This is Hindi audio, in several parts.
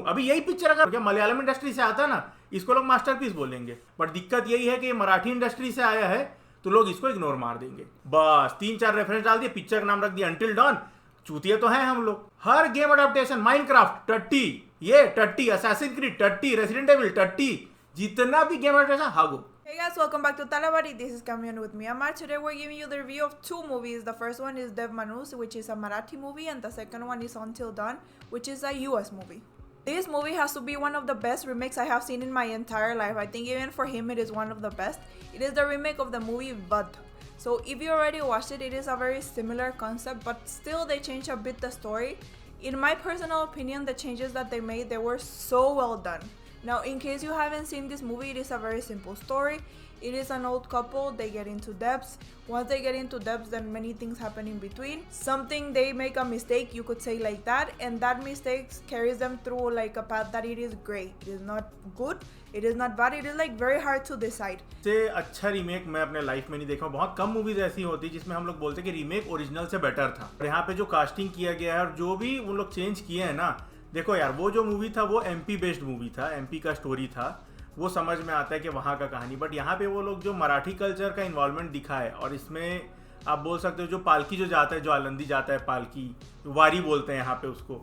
अभी यही पिक्चर अगर क्या मलयालम इंडस्ट्री से आता ना, इसको लोग मास्टरपीस बोलेंगे। बट दिक्कत यही है कि मराठी इंडस्ट्री से आया है तो लोग इसको इग्नोर मार देंगे। बस 3-4 रेफरेंस डाल दिए, पिक्चर का नाम रख दिया अंटिल डॉन। चूतिए तो हैं हम लोग। हर गेम अडेप्टेशन, माइनक्राफ्ट टट्टी, ये टट्टी, असैसिन क्रीड टट्टी, रेसिडेंट एविल टट्टी, जितना भी गेम अडेप्टेशन हागो। Hey guys, welcome back to Talabari. This is Kamyan with me, Amar. Today we're giving you the review of two movies. The first one is Dev Manus, which is a Marathi movie, and the second one is Until Dawn, which is a US movie. This movie has to be one of the best remakes I have seen in my entire life. I think even for him it is one of the best. It is the remake of the movie Vad. So if you already watched it, it is a very similar concept, but still they changed a bit the story. In my personal opinion, the changes that they made, they were so well done. Now, in case you haven't seen this movie, it is a very simple story. It is an old couple, they get into debts. Once they get into debts, then many things happen in between. They make a mistake, you could say like that, and that mistake carries them through like a path that it is gray. It is not good, it is not bad, it is like very hard to decide. से अच्छा रीमेक मैं अपने लाइफ में नहीं देखा। बहुत कम मूवीज ऐसी होती जिसमें हम लोग बोलते कि रीमेक ओरिजिनल से बेटर था। और यहाँ पे जो कास्टिंग किया गया है और जो भी वो लोग चेंज किए हैं ना, देखो यार, वो जो मूवी था वो एमपी बेस्ड मूवी था, एमपी का स्टोरी था, वो समझ में आता है कि वहाँ का कहानी। बट यहाँ पे वो लोग जो मराठी कल्चर का इन्वॉल्वमेंट दिखा है, और इसमें आप बोल सकते हो जो पालकी जो जाता है, जो आलंदी जाता है, पालकी वारी बोलते हैं यहाँ पे उसको,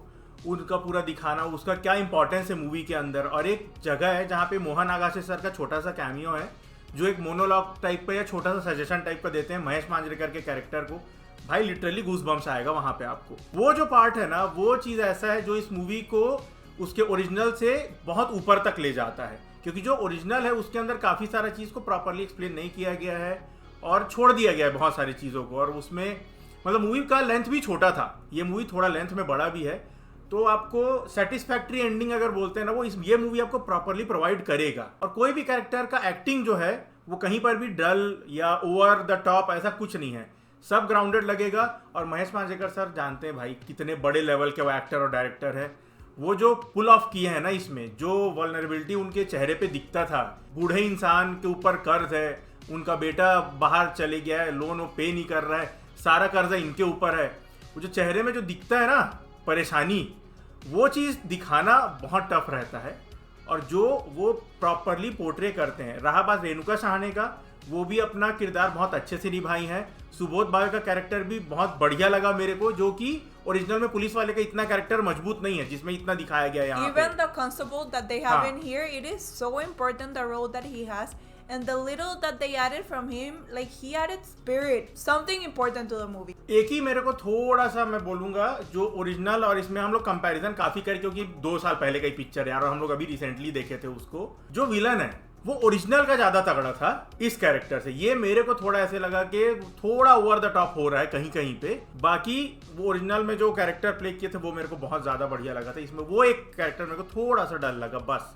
उनका पूरा दिखाना, उसका क्या इंपॉर्टेंस है मूवी के अंदर। और एक जगह है जहाँ पे मोहन आगाशे सर का छोटा सा कैमियो है, जो एक मोनोलॉग टाइप का या छोटा सा सजेशन टाइप का देते हैं महेश मांजरेकर के कैरेक्टर को। भाई लिटरली गूज बम्स आएगा वहां पे आपको। वो जो पार्ट है ना, वो चीज ऐसा है जो इस मूवी को उसके ओरिजिनल से बहुत ऊपर तक ले जाता है, क्योंकि जो ओरिजिनल है उसके अंदर काफी सारा चीज को प्रॉपरली एक्सप्लेन नहीं किया गया है और छोड़ दिया गया है बहुत सारी चीजों को। और उसमें मतलब मूवी का लेंथ भी छोटा था, ये मूवी थोड़ा लेंथ में बड़ा भी है। तो आपको सेटिस्फैक्ट्री एंडिंग अगर बोलते हैं ना, वो ये मूवी आपको प्रॉपरली प्रोवाइड करेगा। और कोई भी कैरेक्टर का एक्टिंग जो है वो कहीं पर भी डल या ओवर द टॉप ऐसा कुछ नहीं है, सब ग्राउंडेड लगेगा। और महेश मांजरेकर सर जानते हैं भाई कितने बड़े लेवल के वो एक्टर और डायरेक्टर है। वो जो पुल ऑफ किए हैं ना इसमें, जो वल्नरेबिलिटी उनके चेहरे पे दिखता था, बूढ़े इंसान के ऊपर कर्ज है, उनका बेटा बाहर चले गया है, लोन वो पे नहीं कर रहा है, सारा कर्ज इनके ऊपर है, वो जो चेहरे में जो दिखता है ना परेशानी, वो चीज़ दिखाना बहुत टफ रहता है। और जो वो प्रॉपरली पोर्ट्रे करते हैं। रहा बात रेणुका सहाने का, वो भी अपना किरदार बहुत अच्छे से निभाई है। सुबोध बावे का कैरेक्टर भी बहुत बढ़िया लगा मेरे को, जो कि ओरिजिनल में पुलिस वाले का इतना कैरेक्टर मजबूत नहीं है जिसमें इतना दिखाया गया है यहाँ पे। Even the constable that they have in here, it is so important the role that he has, and the little that they added from him, like he added spirit, something important to the movie. एक ही मेरे को थोड़ा सा मैं बोलूंगा, जो ओरिजिनल और इसमें हम लोग कंपैरिजन काफी करें, क्योंकि 2 साल पहले का ही पिक्चर है यार, और हम लोग अभी रिसेंटली देखे थे उसको। जो विलन है वो ओरिजिनल का ज्यादा तगड़ा था इस कैरेक्टर से। ये मेरे को थोड़ा ऐसे लगा कि थोड़ा ओवर द टॉप हो रहा है कहीं कहीं पे। बाकी वो ओरिजिनल में जो कैरेक्टर प्ले किए थे वो मेरे को बहुत ज्यादा बढ़िया लगा था। इसमें वो एक कैरेक्टर मेरे को थोड़ा सा डर लगा बस,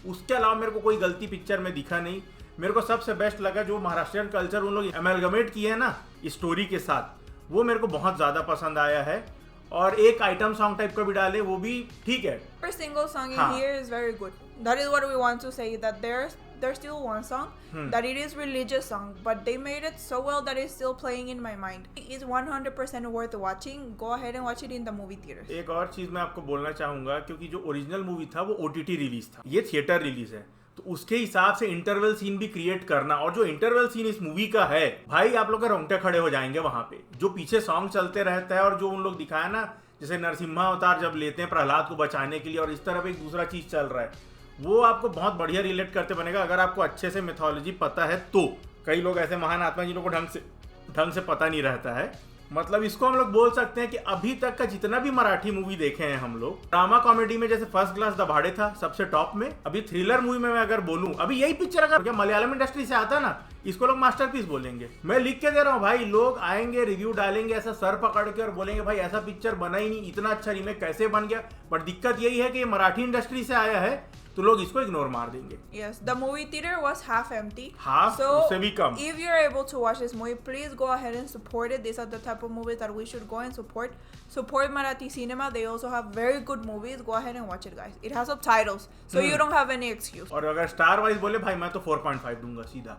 उसके अलावा मेरे को कोई गलती पिक्चर में दिखा नहीं। मेरे को सबसे बेस्ट लगा जो महाराष्ट्रियन कल्चर उन लोग एमलगमेट किए हैं ना स्टोरी के साथ, वो मेरे को बहुत ज्यादा पसंद आया है। और एक आइटम सॉन्ग टाइप का भी डाले, वो भी ठीक है। First single song in here is very good. That is what we want to say, that there's still one song that it is religious song, but they made it so well that it's still playing in my mind. It is 100% worth watching. Go ahead and watch it in the movie theaters. एक और चीज मैं आपको बोलना चाहूंगा, क्योंकि जो ओरिजिनल मूवी था वो OTT रिलीज था, ये थिएटर रिलीज है, तो उसके हिसाब से इंटरवल सीन भी क्रिएट करना। और जो इंटरवल सीन इस मूवी का है भाई, आप लोग के रोंगटे खड़े हो जाएंगे वहां पे। जो पीछे सॉन्ग चलते रहता है और जो उन लोग दिखाया ना, जैसे नरसिम्हा अवतार जब लेते हैं प्रहलाद को बचाने के लिए, और इस तरफ एक दूसरा चीज चल रहा है, वो आपको बहुत बढ़िया रिलेट करते बनेगा अगर आपको अच्छे से मिथोलॉजी पता है तो। कई लोग ऐसे महान आत्मा जिनको ढंग से पता नहीं रहता है। मतलब इसको हम लोग बोल सकते हैं कि अभी तक का जितना भी मराठी मूवी देखे हैं हम लोग, ड्रामा कॉमेडी में जैसे फर्स्ट क्लास दबाड़े था सबसे टॉप में। अभी थ्रिलर मूवी में मैं अगर बोलूं, अभी यही पिक्चर अगर क्या मलयालम इंडस्ट्री से आता ना, इसको लोग मास्टरपीस बोलेंगे। मैं लिख के दे रहा हूँ भाई, लोग आएंगे रिव्यू डालेंगे ऐसा सर पकड़ के और बोलेंगे भाई ऐसा पिक्चर बना ही नहीं, इतना अच्छा रीमेक कैसे बन गया। बट दिक्कत यही है कि ये मराठी इंडस्ट्री से आया है तो लोग इसको इग्नोर मार देंगे। Yes, the movie theater was half empty. Half, उससे भी कम। If you're able to watch this movie, please go ahead and support it. These are the type of movies that we should go and support. Support Marathi cinema. They also have very good movies. Go ahead and watch it, guys. It has subtitles, so you don't have any excuse. और अगर स्टार वाइज बोले भाई, मैं तो 4.5 दूंगा सीधा।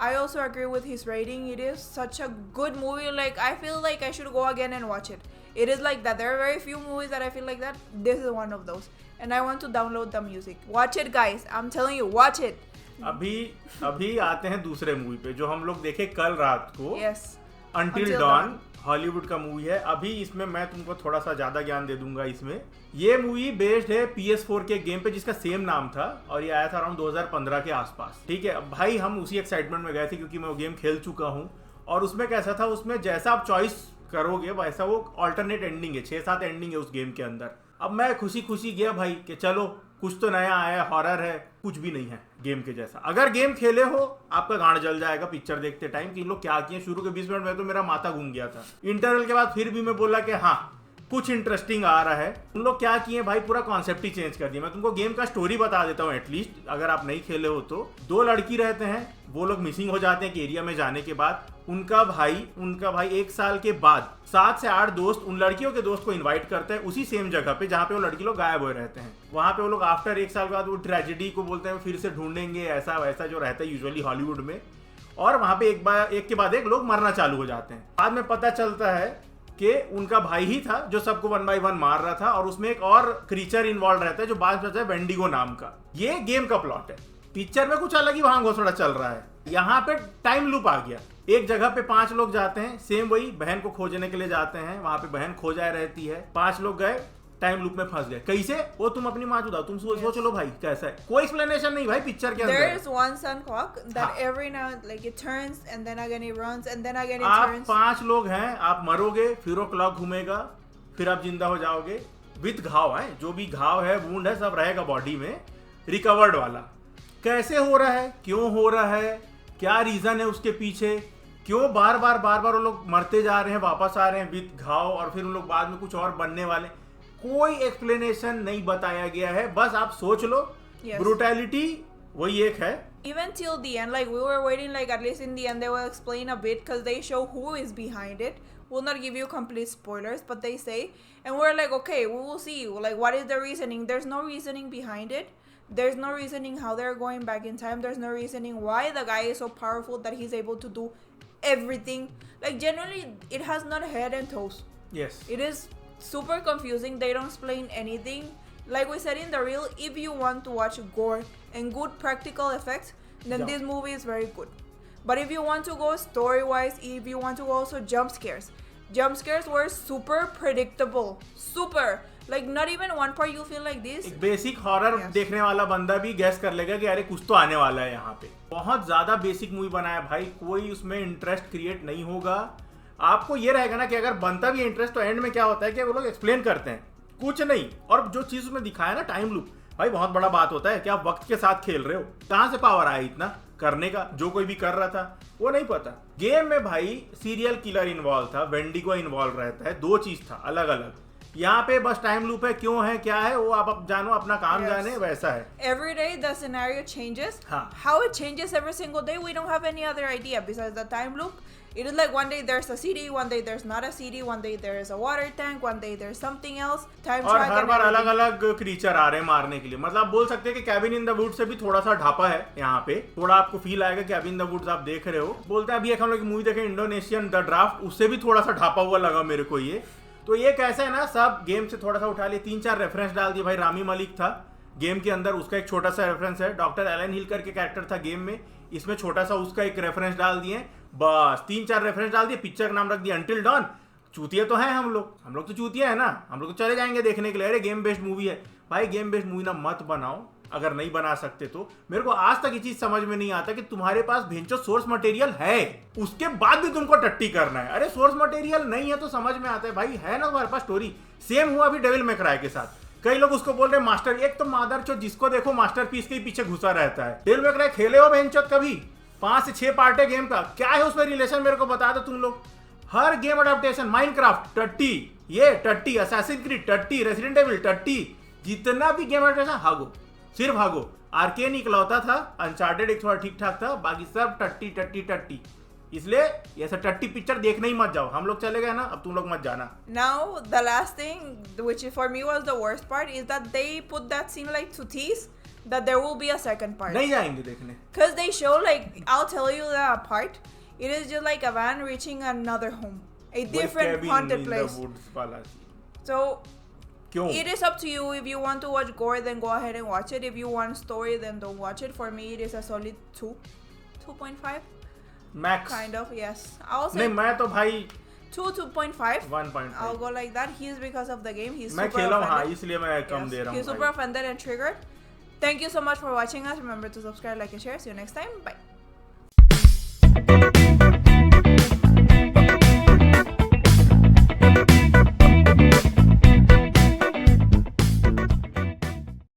I also agree with his rating. It is such a good movie. Like, I feel like I should go again and watch it. It is like that. There are very few movies that I feel like that. This is one of those. And I want to download the music. Watch it, guys. I'm telling you, watch it. अभी आते हैं दूसरे मूवी पे जो हम लोग देखे कल रात को. Yes. Until Dawn. हॉलीवुड का मूवी है. अभी इसमें मैं तुमको थोड़ा सा ज्यादा ज्ञान दे दूंगा. इसमें ये मूवी बेस्ड है PS4 के गेम पे जिसका सेम नाम था और ये आया था अराउंड 2015 के आसपास. ठीक है. अब भाई हम उसी एक्साइटमेंट में गए थे क्योंकि मैं वो गेम खेल चुका हूँ. और उसमें कैसा था, उसमें जैसा आप चॉइस करोगे वैसा वो ऑल्टरनेट एंडिंग है. 6-7 एंडिंग है उस गेम के अंदर. अब मैं खुशी खुशी गया भाई कि चलो कुछ तो नया आया, हॉरर है. कुछ भी नहीं है गेम के जैसा. अगर गेम खेले हो आपका गांड जल जाएगा पिक्चर देखते टाइम कि इन लोग क्या किए. शुरू के 20 मिनट में तो मेरा माथा घूम गया था. इंटरवल के बाद फिर भी मैं बोला कि हाँ कुछ इंटरेस्टिंग आ रहा है. उन लोग क्या किए भाई, पूरा कॉन्सेप्ट ही चेंज कर दिया. मैं तुमको गेम का स्टोरी बता देता हूँ एटलीस्ट, अगर आप नहीं खेले हो तो. 2 लड़की रहते हैं, वो लोग मिसिंग हो जाते हैं कि एरिया में जाने के बाद. उनका भाई 1 साल के बाद 7 से 8 दोस्त उन लड़कियों के दोस्त को इनवाइट करते हैं उसी सेम जगह पे जहाँ पे वो लड़की लोग गायब हुए रहते हैं. वहाँ पे वो लोग आफ्टर 1 साल के बाद वो ट्रेजेडी को बोलते हैं फिर से ढूंढेंगे, ऐसा वैसा जो रहता है यूजुअली हॉलीवुड में. और वहाँ पे एक के बाद एक लोग मरना चालू हो जाते हैं. बाद में पता चलता है कि उनका भाई ही था जो सबको 1 by 1 मार रहा था. और उसमें एक और क्रीचर इन्वॉल्व रहता है जो बाद में है वेंडिगो नाम का. ये गेम का प्लॉट है. पिक्चर में कुछ अलग ही वहां घोषणा चल रहा है. यहाँ पे टाइम लूप आ गया. एक जगह पे 5 लोग जाते हैं, सेम वही बहन को खोजने के लिए जाते हैं. वहां पे बहन खो जाए रहती है. 5 लोग गए, टाइम लूप में फंस गए. कैसे वो तुम अपनी माँ चुदाओ. तुम सोच लो भाई कैसा है. कोई एक्सप्लेनेशन नहीं भाई पिक्चर के अंदर. There is one sun clock that every now like it turns and then again it runs and then again it turns. आप 5 लोग हैं, आप मरोगे, फिर वो क्लॉक घूमेगा, फिर आप जिंदा हो जाओगे. विथ घाव है, जो भी घाव है, वुंड है, सब रहेगा बॉडी में, रिकवर्ड वाला. कैसे हो रहा है, क्यों हो रहा है, क्या रीजन है उसके पीछे, क्यों बार बार वो लोग मरते जा रहे हैं, वापस आ रहे हैं विथ घाव और फिर उन लोग बाद में कुछ और बनने वाले. कोई एक्सप्लेनेशन नहीं बताया गया है. बस आप सोच लो. ब्रूटैलिटी वही एक है. Even till the end, like we were waiting, like at least in the end they will explain a bit because they show who is behind it. Will not give you complete spoilers, but they say, and we're like, okay, we will see. Like, what is the reasoning? There's no reasoning behind it. There's no reasoning how they're going back in time. There's no reasoning why the guy is so powerful that he's able to do everything. Like, generally, it has not head and toes. Yes. It is super confusing. They don't explain anything. Like we said in the reel, if you want to watch gore and good practical effects, then this movie is very good. But if you want to go story-wise, if you want to go also jump scares were super predictable. Super. Like not even one part you feel like this. एक बेसिक हॉरर देखने वाला बंदा भी गैस कर लेगा कि अरे कुछ तो आने वाला है यहाँ पे. बहुत ज्यादा बेसिक मूवी बनाया भाई. कोई उसमें इंटरेस्ट क्रिएट नहीं होगा. आपको ये रहेगा ना कि अगर बनता भी इंटरेस्ट तो एंड में क्या होता है कि वो लोग एक्सप्लेन करते हैं कुछ नहीं. और जो चीज उसमें दिखाया ना टाइम लूप, भाई बहुत बड़ा बात होता है कि आप वक्त के साथ खेल रहे हो. कहां से पावर आया इतना करने का. जो कोई भी कर रहा था वो नहीं पता. गेम में भाई सीरियल किलर इन्वॉल्व था, वेंडिगो इन्वॉल्व रहता है. 2 चीज था अलग अलग. यहाँ पे बस टाइम लूप है. क्यों है, क्या है, वो आप जानो, अपना काम जाने. वैसा है. Every day the scenario changes. How it changes every single day, we don't have any other idea besides the time loop. It is like one day there's a city, one day there's not a city, one day there's a water tank, one day there's something else. Time और हर बार अलग अलग क्रीचर आ रहे हैं मारने के लिए. मतलब आप बोल सकते हैं कि कैबिन इन द वुड्स से भी थोड़ा सा ढापा है. यहाँ पे थोड़ा आपको फील आएगा कैबिन इन द वुड्स आप देख रहे हो. बोलते हैं अभी एक हम लोग मूवी देखे इंडोनेशियन द ड्राफ्ट, उससे भी थोड़ा सा ढापा हुआ लगा मेरे को ये. तो ये कैसा है ना, सब गेम से थोड़ा सा उठा लिए. 3-4 रेफरेंस डाल दिए भाई. रामी मलिक था गेम के अंदर, उसका एक छोटा सा रेफरेंस है. डॉक्टर एलन हिल करके कैरेक्टर था गेम में, इसमें छोटा सा उसका एक रेफरेंस डाल दिए. बस 3-4 रेफरेंस डाल दिए. पिक्चर का नाम रख दिया अंटिल डॉन. चूतिया तो हैं हम लोग तो चूतिया है ना. हम लोग तो चले जाएंगे देखने के लिए. अरे गेम बेस्ड मूवी है भाई. गेम बेस्ड मूवी ना मत बनाओ अगर नहीं बना सकते तो. मेरे को आज तक ये चीज समझ में नहीं आता कि तुम्हारे पास भेंचो सोर्स मटेरियल है, उसके बाद भी तुमको टट्टी करना है. अरे सोर्स मटेरियल नहीं है तो समझ में आता है भाई. है ना तुम्हारे पास स्टोरी. सेम हुआ अभी डेविल मे क्राई के साथ. कई लोग उसको बोल रहे हैं मास्टर. एक तो मादर चो जिसको देखो मास्टरपीस के पीछे घुसा रहता है. डेविल मे क्राई खेले हो भेंचो कभी? 5 से 6 पार्ट है गेम का. क्या है उसमें रिलेशन मेरे को बता दो तुम लोग. हर गेम अडेप्टेशन, माइनक्राफ्ट टट्टी, ये टट्टी, असैसिन क्रीड टट्टी, रेसिडेंट एविल टट्टी. जितना भी गेम अडेप्टेशन हागो, सिर्फ हागो. आर्केन इकलौता था, अनचार्टेड एक थोड़ा ठीक ठाक था, बाकी सब टट्टी टट्टी टट्टी. इसलिए ऐसा टट्टी पिक्चर देखने ही मत जाओ. हम लोग चले गए ना, अब तुम लोग मत जाना. Now the last thing, which for me was the worst part, is that they put that scene like to tease that there will be a second part. नहीं जाएंगे देखने. Because they show like, I'll tell you the part. It is just like a van reaching another home. a different haunted place. वाला So क्यों? it is up to you. If you want to watch gore, then go ahead and watch it. If you want story, then don't watch it. For me, it is a solid 2.5. Max. Kind of, yes. I'll say नहीं मैं तो भाई 2.5. 1.5. I'll go like that. He's because of the game. He's मैं super खेला हूँ हाँ offended. इसलिए मैं कम Yes, दे रहा हूँ he's super offended and triggered. Thank you so much for watching us. Remember to subscribe, like, and share. See you next time. Bye.